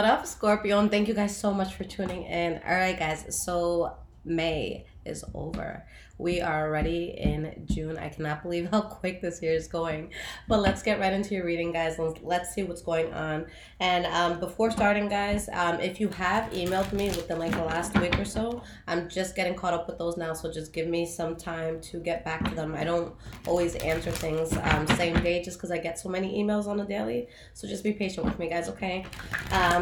What up, Scorpio? And thank you guys so much for tuning in. All right, guys. So May is over. We are already in June. I cannot believe how quick this year is going. But let's get right into your reading, guys. Let's see what's going on. And before starting, guys, if you have emailed me within like the last week or so, I'm just getting caught up with those now. So just give me some time to get back to them. I don't always answer things same day just because I get so many emails on a daily. So just be patient with me, guys, okay?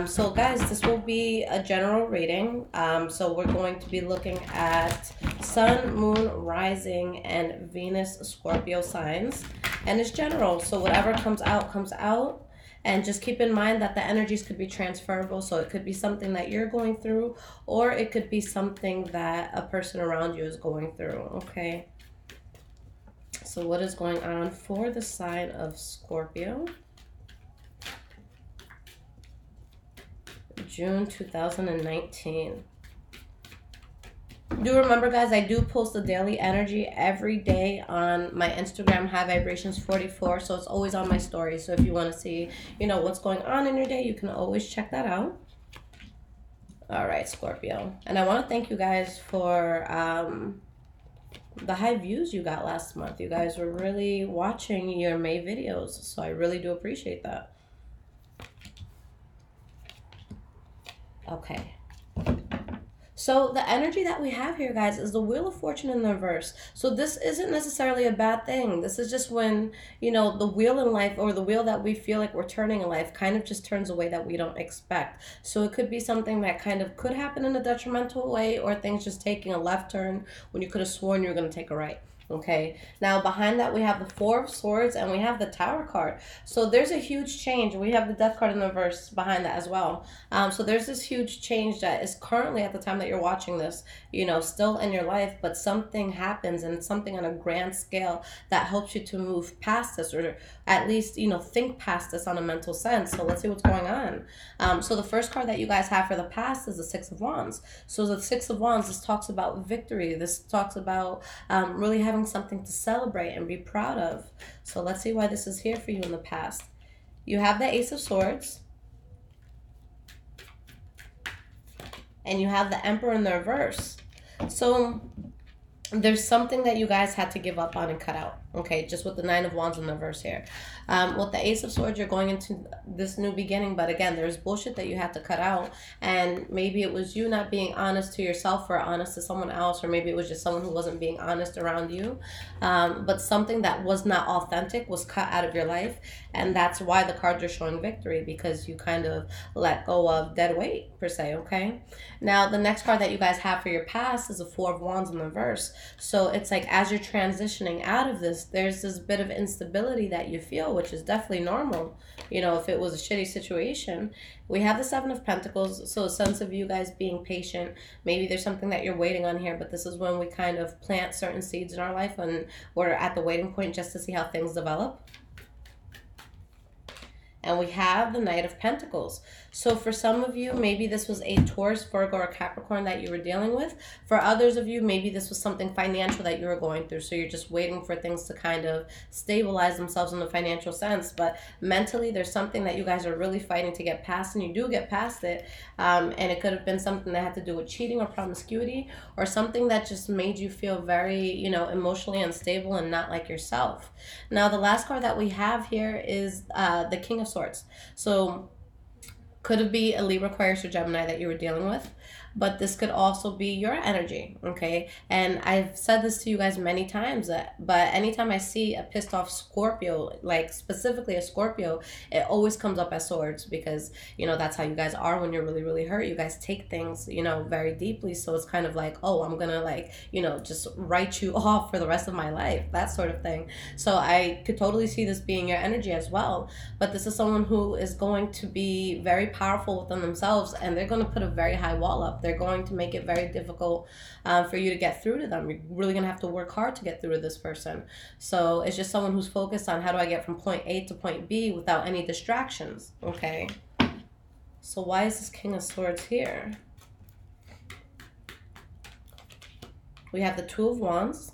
So guys, this will be a general reading. So we're going to be looking at Sun, Moon, Rising, and Venus Scorpio signs. And it's general, so whatever comes out, comes out. And just keep in mind that the energies could be transferable. So it could be something that you're going through, or it could be something that a person around you is going through, okay? So what is going on for the sign of Scorpio? June 2019. Do remember, guys, I do post the daily energy every day on my Instagram, High Vibrations 44. So it's always on my story. So if you want to see, what's going on in your day, you can always check that out. All right, Scorpio. And I want to thank you guys for the high views you got last month. You guys were really watching your May videos. So I really do appreciate that. Okay. So the energy that we have here, guys, is the Wheel of Fortune in the reverse. So this isn't necessarily a bad thing. This is just when, the wheel in life, or the wheel that we feel like we're turning in life, kind of just turns a way that we don't expect. So it could be something that kind of could happen in a detrimental way, or things just taking a left turn when you could have sworn you were going to take a right. Okay, now behind that we have the Four of Swords and we have the Tower card. So there's a huge change. We have the Death card in the reverse behind that as well. So there's this huge change that is currently, at the time that you're watching this, still in your life, but something happens, and it's something on a grand scale that helps you to move past this, or at least, think past this on a mental sense. So let's see what's going on. So the first card that you guys have for the past is the Six of Wands. So the Six of Wands, this talks about victory. This talks about really having something to celebrate and be proud of. So let's see why this is here for you in the past. You have the Ace of Swords, and you have the Emperor in the reverse. So there's something that you guys had to give up on and cut out, okay? Just with the Nine of Wands in the reverse here. With the Ace of Swords, you're going into this new beginning, but again, there's bullshit that you had to cut out, and maybe it was you not being honest to yourself or honest to someone else, or maybe it was just someone who wasn't being honest around you, but something that was not authentic was cut out of your life, and that's why the cards are showing victory, because you kind of let go of dead weight, per se, okay? Now, the next card that you guys have for your past is the Four of Wands in the reverse. So it's like, as you're transitioning out of this, there's this bit of instability that you feel, which is definitely normal. If it was a shitty situation. We have the Seven of Pentacles, so a sense of you guys being patient. Maybe there's something that you're waiting on here, but this is when we kind of plant certain seeds in our life, and we're at the waiting point just to see how things develop. And we have the Knight of Pentacles. So for some of you, maybe this was a Taurus, Virgo, or Capricorn that you were dealing with. For others of you, maybe this was something financial that you were going through. So you're just waiting for things to kind of stabilize themselves in the financial sense. But mentally, there's something that you guys are really fighting to get past, and you do get past it. And it could have been something that had to do with cheating or promiscuity, or something that just made you feel very, emotionally unstable and not like yourself. Now, the last card that we have here is the King of Swords. So could it be a Libra, Aquarius, or Gemini that you were dealing with? But this could also be your energy, okay? And I've said this to you guys many times, but anytime I see a pissed off Scorpio, like specifically a Scorpio, it always comes up as swords, because, that's how you guys are when you're really, really hurt. You guys take things, very deeply. So it's kind of like, oh, I'm going to just write you off for the rest of my life, that sort of thing. So I could totally see this being your energy as well. But this is someone who is going to be very powerful within themselves, and they're going to put a very high wall up. They're going to make it very difficult for you to get through to them. You're really going to have to work hard to get through to this person. So it's just someone who's focused on, how do I get from point A to point B without any distractions, okay? So why is this King of Swords here? We have the Two of Wands.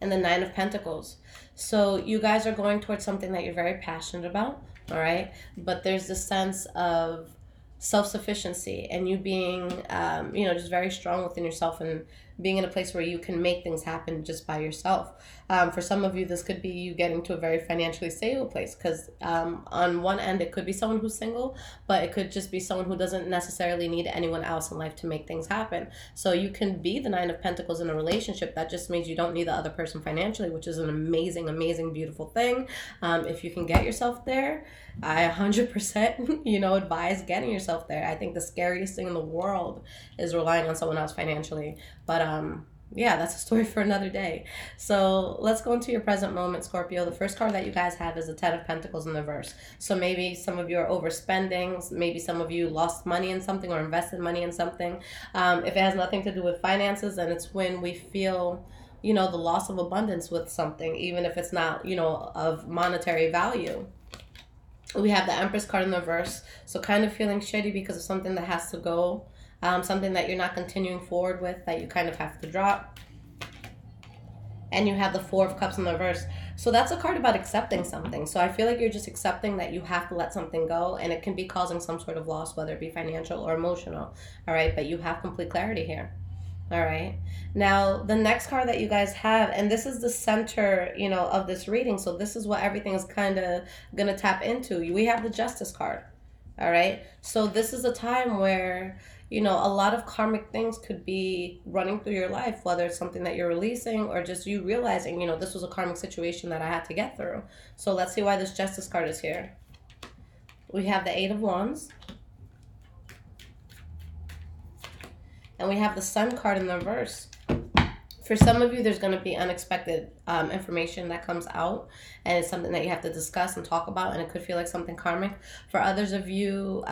and the Nine of Pentacles. So you guys are going towards something that you're very passionate about, all right? But there's this sense of self-sufficiency and you being, just very strong within yourself and being in a place where you can make things happen just by yourself. For some of you, this could be you getting to a very financially stable place because on one end, it could be someone who's single, but it could just be someone who doesn't necessarily need anyone else in life to make things happen. So you can be the Nine of Pentacles in a relationship. That just means you don't need the other person financially, which is an amazing, amazing, beautiful thing. If you can get yourself there, I 100%, advise getting yourself there. I think the scariest thing in the world is relying on someone else financially. But that's a story for another day. So let's go into your present moment, Scorpio. The first card that you guys have is the Ten of Pentacles in the reverse. So maybe some of you are overspending. Maybe some of you lost money in something or invested money in something. If it has nothing to do with finances, then it's when we feel the loss of abundance with something, even if it's not, of monetary value. We have the Empress card in the reverse. So kind of feeling shitty because of something that has to go. Something that you're not continuing forward with, that you kind of have to drop. And you have the Four of Cups in the reverse. So that's a card about accepting something. So I feel like you're just accepting that you have to let something go, and it can be causing some sort of loss, whether it be financial or emotional. All right, but you have complete clarity here. All right. Now, the next card that you guys have, and this is the center, of this reading. So this is what everything is kind of going to tap into. We have the Justice card. All right. So this is a time where, a lot of karmic things could be running through your life, whether it's something that you're releasing or just you realizing, this was a karmic situation that I had to get through. So let's see why this Justice card is here. We have the Eight of Wands. And we have the Sun card in the reverse. For some of you, there's going to be unexpected information that comes out, and it's something that you have to discuss and talk about, and it could feel like something karmic. For others of you,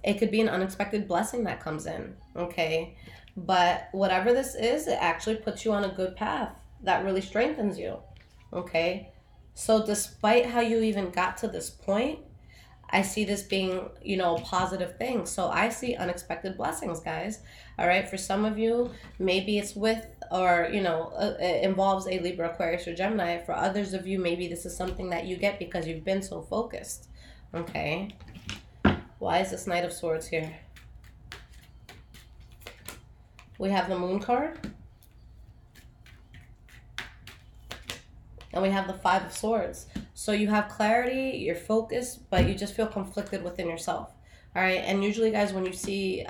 it could be an unexpected blessing that comes in, okay? But whatever this is, it actually puts you on a good path that really strengthens you, okay? So despite how you even got to this point, I see this being, a positive thing. So I see unexpected blessings, guys. All right. For some of you, maybe it's with or, it involves a Libra, Aquarius, or Gemini. For others of you, maybe this is something that you get because you've been so focused. Okay. Why is this Knight of Swords here? We have the Moon card. And we have the Five of Swords. So you have clarity, you're focused, but you just feel conflicted within yourself. All right. And usually, guys, when you see,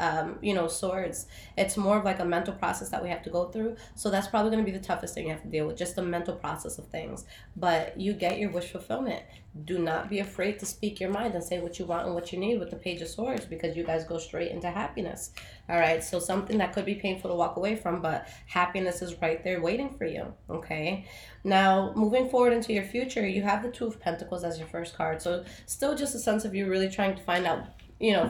swords, it's more of like a mental process that we have to go through. So that's probably going to be the toughest thing you have to deal with, just the mental process of things. But you get your wish fulfillment. Do not be afraid to speak your mind and say what you want and what you need with the Page of Swords, because you guys go straight into happiness. All right. So something that could be painful to walk away from, but happiness is right there waiting for you. Okay. Now, moving forward into your future, you have the Two of Pentacles as your first card. So still just a sense of you really trying to find out,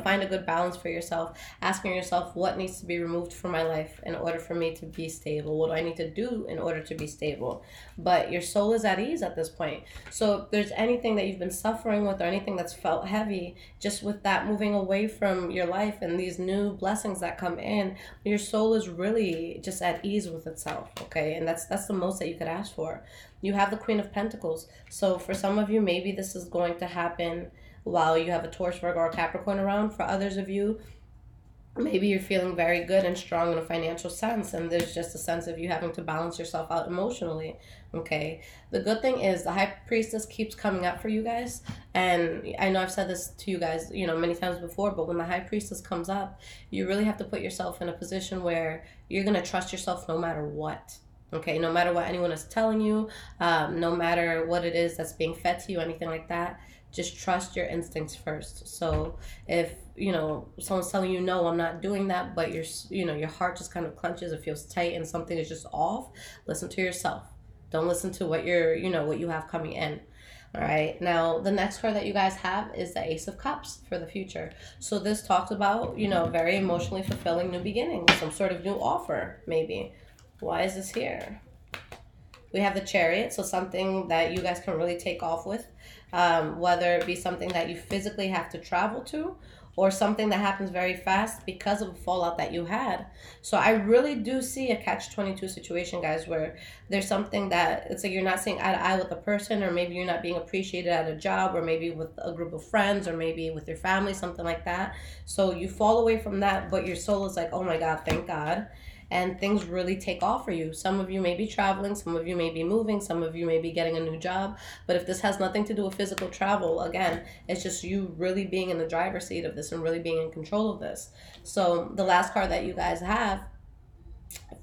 find a good balance for yourself, asking yourself what needs to be removed from my life in order for me to be stable. What do I need to do in order to be stable? But your soul is at ease at this point. So if there's anything that you've been suffering with or anything that's felt heavy, just with that moving away from your life and these new blessings that come in, your soul is really just at ease with itself, okay? And that's the most that you could ask for. You have the Queen of Pentacles. So for some of you, maybe this is going to happen while you have a Taurus, Virgo, or Capricorn around. For others of you, maybe you're feeling very good and strong in a financial sense, and there's just a sense of you having to balance yourself out emotionally, okay? The good thing is the High Priestess keeps coming up for you guys, and I know I've said this to you guys, many times before, but when the High Priestess comes up, you really have to put yourself in a position where you're going to trust yourself no matter what. Okay, no matter what anyone is telling you, no matter what it is that's being fed to you, anything like that, just trust your instincts first. So if, someone's telling you, no, I'm not doing that, but your heart just kind of clenches, it feels tight and something is just off, listen to yourself. Don't listen to what what you have coming in. All right. Now, the next card that you guys have is the Ace of Cups for the future. So this talks about, very emotionally fulfilling new beginnings, some sort of new offer, maybe. Why is this here? We have the Chariot, so something that you guys can really take off with, whether it be something that you physically have to travel to, or something that happens very fast because of a fallout that you had. So I really do see a catch-22 situation, guys, where there's something that it's like you're not seeing eye to eye with the person, or maybe you're not being appreciated at a job, or maybe with a group of friends, or maybe with your family, something like that. So you fall away from that, but your soul is like, oh my God, thank God. And things really take off for you. Some of you may be traveling, some of you may be moving, some of you may be getting a new job. But if this has nothing to do with physical travel, again, it's just you really being in the driver's seat of this and really being in control of this. So the last card that you guys have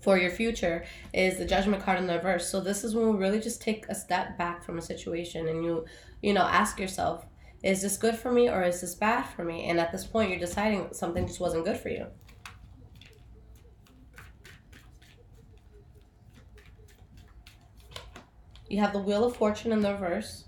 for your future is the Judgment card in the reverse. So this is when we really just take a step back from a situation, and you know, ask yourself, is this good for me or is this bad for me? And at this point, you're deciding that something just wasn't good for you. You have the Wheel of Fortune in the reverse.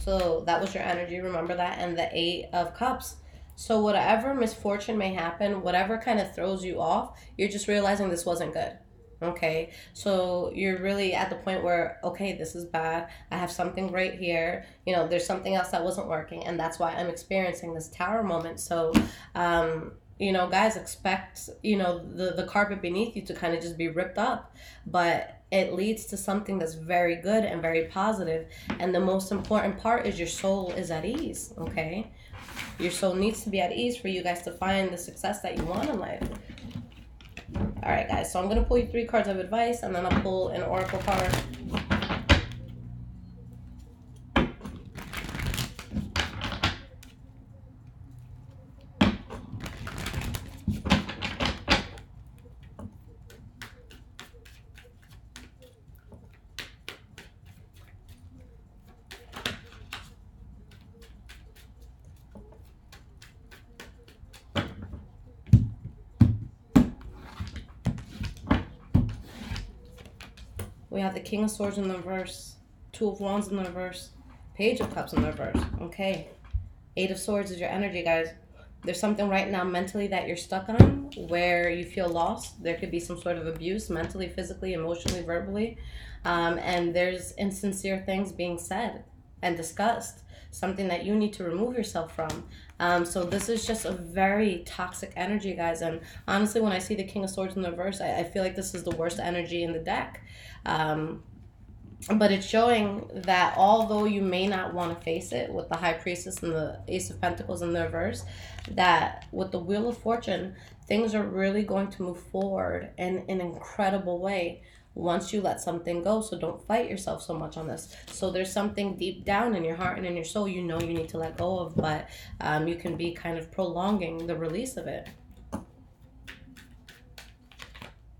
So that was your energy, remember that. And the Eight of Cups. So whatever misfortune may happen, whatever kind of throws you off, you're just realizing this wasn't good. Okay, so you're really at the point where, okay, this is bad. I have something great here. You know, there's something else that wasn't working, and that's why I'm experiencing this Tower moment. So, you know, guys, expect, you know, the carpet beneath you to kind of just be ripped up. But it leads to something that's very good and very positive. And the most important part is your soul is at ease, okay? Your soul needs to be at ease for you guys to find the success that you want in life. All right, guys, so I'm going to pull you 3 cards of advice, and then I'll pull an oracle card. We have the King of Swords in the reverse, 2 of Wands in the reverse, Page of Cups in the reverse. Okay. 8 of Swords is your energy, guys. There's something right now mentally that you're stuck on where you feel lost. There could be some sort of abuse mentally, physically, emotionally, verbally. And there's insincere things being said and discussed. Something that you need to remove yourself from. So this is just a very toxic energy, guys. And honestly, when I see the King of Swords in the reverse, I feel like this is the worst energy in the deck. But it's showing that although you may not want to face it with the High Priestess and the Ace of Pentacles in the reverse, that with the Wheel of Fortune, things are really going to move forward in an incredible way once you let something go. So don't fight yourself so much on this. So there's something deep down in your heart and in your soul you know you need to let go of, but you can be kind of prolonging the release of it.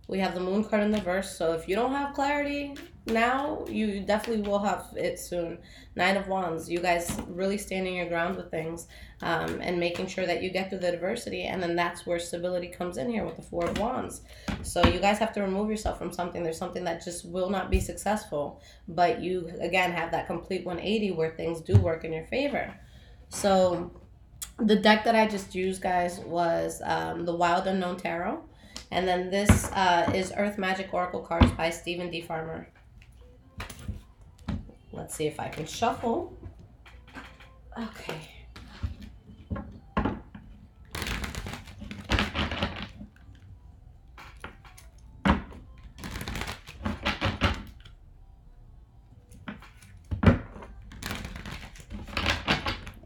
We have the Moon card in the reverse. So if you don't have clarity now, you definitely will have it soon. 9 of Wands. You guys really standing your ground with things and making sure that you get through the adversity. And then that's where stability comes in here with the 4 of Wands. So you guys have to remove yourself from something. There's something that just will not be successful. But you, again, have that complete 180 where things do work in your favor. So the deck that I just used, guys, was the Wild Unknown Tarot. And then this is Earth Magic Oracle cards by Stephen D. Farmer. Let's see if I can shuffle. Okay.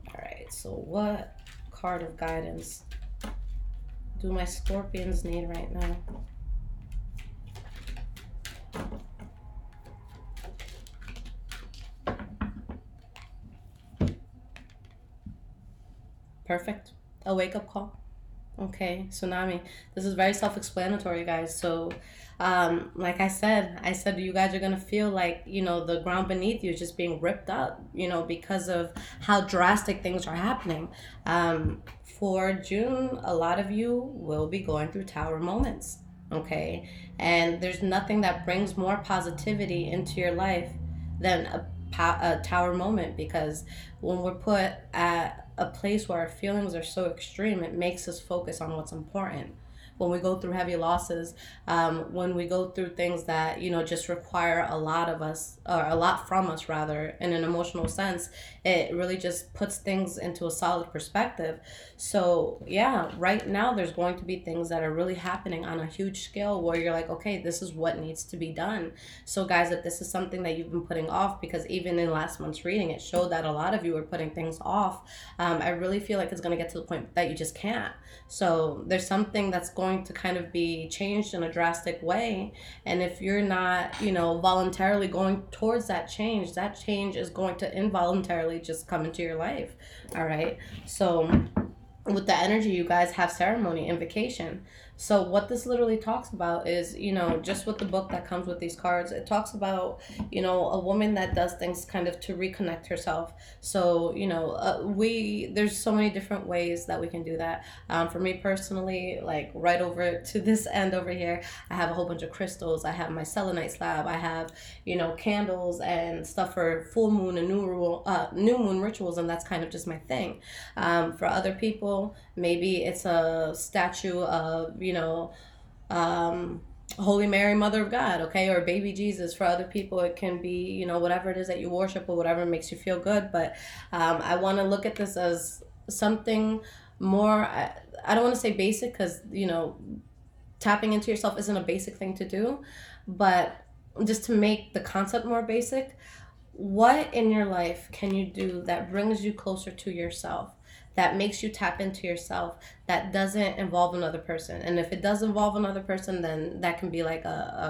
Alright, so what card of guidance do my Scorpions need right now? Perfect. A wake-up call. Okay, tsunami. This is very self-explanatory, guys. So, like I said you guys are going to feel like, you know, the ground beneath you is just being ripped up, you know, because of how drastic things are happening. For June, a lot of you will be going through Tower moments, okay? And there's nothing that brings more positivity into your life than a Tower moment, because when we're put at a place where our feelings are so extreme, it makes us focus on what's important. when we go through heavy losses, when we go through things that, you know, just require a lot of us, or a lot from us rather, in an emotional sense, it really just puts things into a solid perspective. So yeah, right now there's going to be things that are really happening on a huge scale where you're like, okay, this is what needs to be done. So guys, if this is something that you've been putting off, because even in last month's reading it showed that a lot of you were putting things off, I really feel like it's going to get to the point that you just can't. So there's something that's going to kind of be changed in a drastic way, and if you're not, you know, voluntarily going towards that change is going to involuntarily just come into your life. All right, so with the energy, you guys have ceremony, invocation. So what this literally talks about is, you know, just with the book that comes with these cards, it talks about, you know, a woman that does things kind of to reconnect herself. So, you know, there's so many different ways that we can do that. For me personally, like right over to this end over here, I have a whole bunch of crystals. I have my selenite slab. I have, you know, candles and stuff for full moon and new moon rituals, and that's kind of just my thing. For other people, maybe it's a statue of, you know, Holy Mary, Mother of God, okay, or baby Jesus. For other people, it can be, you know, whatever it is that you worship or whatever makes you feel good. But I want to look at this as something more, I don't want to say basic, because, you know, tapping into yourself isn't a basic thing to do, but just to make the concept more basic, what in your life can you do that brings you closer to yourself, that makes you tap into yourself, that doesn't involve another person? And if it does involve another person, then that can be like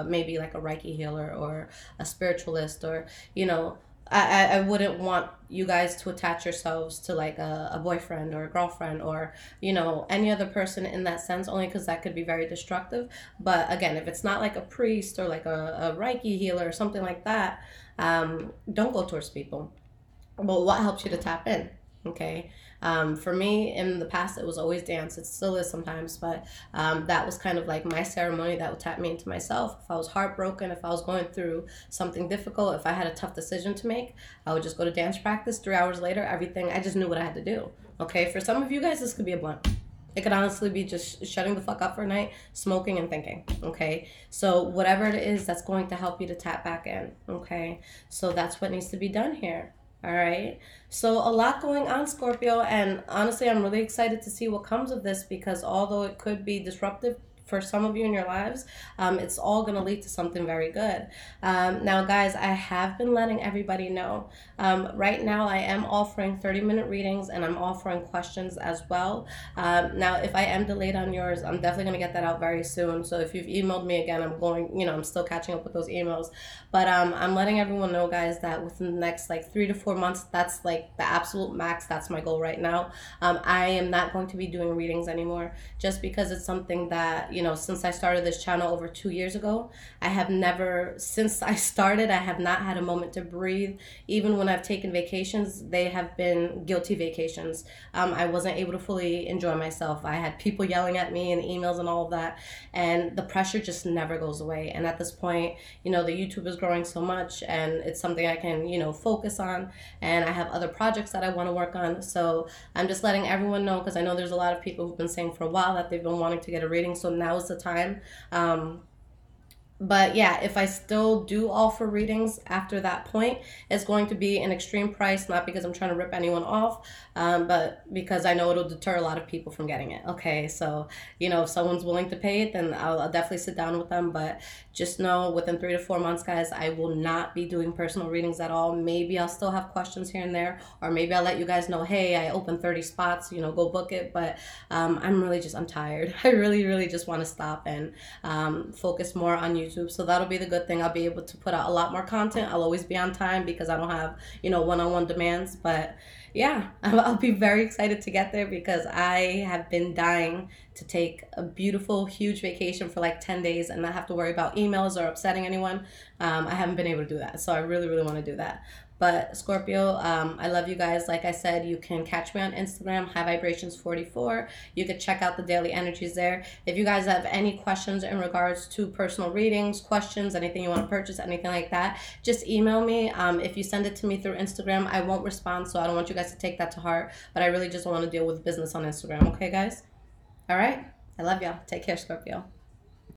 maybe like a Reiki healer or a spiritualist, or, you know, I wouldn't want you guys to attach yourselves to like a boyfriend or a girlfriend or, you know, any other person in that sense, only because that could be very destructive. But again, if it's not like a priest or like a Reiki healer or something like that, don't go towards people. But what helps you to tap in? Okay. For me, in the past, it was always dance. It still is sometimes, but that was kind of like my ceremony that would tap me into myself. If I was heartbroken, if I was going through something difficult, if I had a tough decision to make, I would just go to dance practice. 3 hours later, everything, I just knew what I had to do. Okay, for some of you guys, this could be a blunt. It could honestly be just shutting the fuck up for a night, smoking and thinking, okay? So whatever it is that's going to help you to tap back in, okay? So that's what needs to be done here. All right, so a lot going on, Scorpio, and honestly, I'm really excited to see what comes of this, because although it could be disruptive for some of you in your lives, it's all going to lead to something very good. Now, guys, I have been letting everybody know. Right now, I am offering 30-minute readings, and I'm offering questions as well. Now, if I am delayed on yours, I'm definitely going to get that out very soon. So if you've emailed me again, I'm still catching up with those emails. But I'm letting everyone know, guys, that within the next like 3 to 4 months, that's like the absolute max. That's my goal right now. I am not going to be doing readings anymore, just because it's something that, you know, since I started this channel over 2 years ago, since I started, I have not had a moment to breathe. Even when I've taken vacations, they have been guilty vacations. I wasn't able to fully enjoy myself. I had people yelling at me and emails and all of that, and the pressure just never goes away. And at this point, you know, the YouTube is growing so much, and it's something I can, you know, focus on, and I have other projects that I want to work on. So I'm just letting everyone know, because I know there's a lot of people who've been saying for a while that they've been wanting to get a reading, so now is the time. But yeah, if I still do offer readings after that point, it's going to be an extreme price, not because I'm trying to rip anyone off, but because I know it'll deter a lot of people from getting it. Okay, so, you know, if someone's willing to pay it, then I'll definitely sit down with them. But just know, within 3 to 4 months, guys, I will not be doing personal readings at all. Maybe I'll still have questions here and there, or maybe I'll let you guys know, hey, I opened 30 spots, you know, go book it. But I'm tired. I really just want to stop and focus more on YouTube. So that'll be the good thing. I'll be able to put out a lot more content. I'll always be on time because I don't have, you know, one-on-one demands. But yeah, I'll be very excited to get there, because I have been dying to take a beautiful, huge vacation for like 10 days and not have to worry about emails or upsetting anyone. I haven't been able to do that. So I really want to do that. But Scorpio, I love you guys. Like I said, you can catch me on Instagram, High Vibrations 44. You could check out the daily energies there. If you guys have any questions in regards to personal readings, questions, anything you want to purchase, anything like that, just email me. If you send it to me through Instagram, I won't respond, so I don't want you guys to take that to heart. But I really just want to deal with business on Instagram. Okay, guys? All right? I love y'all. Take care, Scorpio.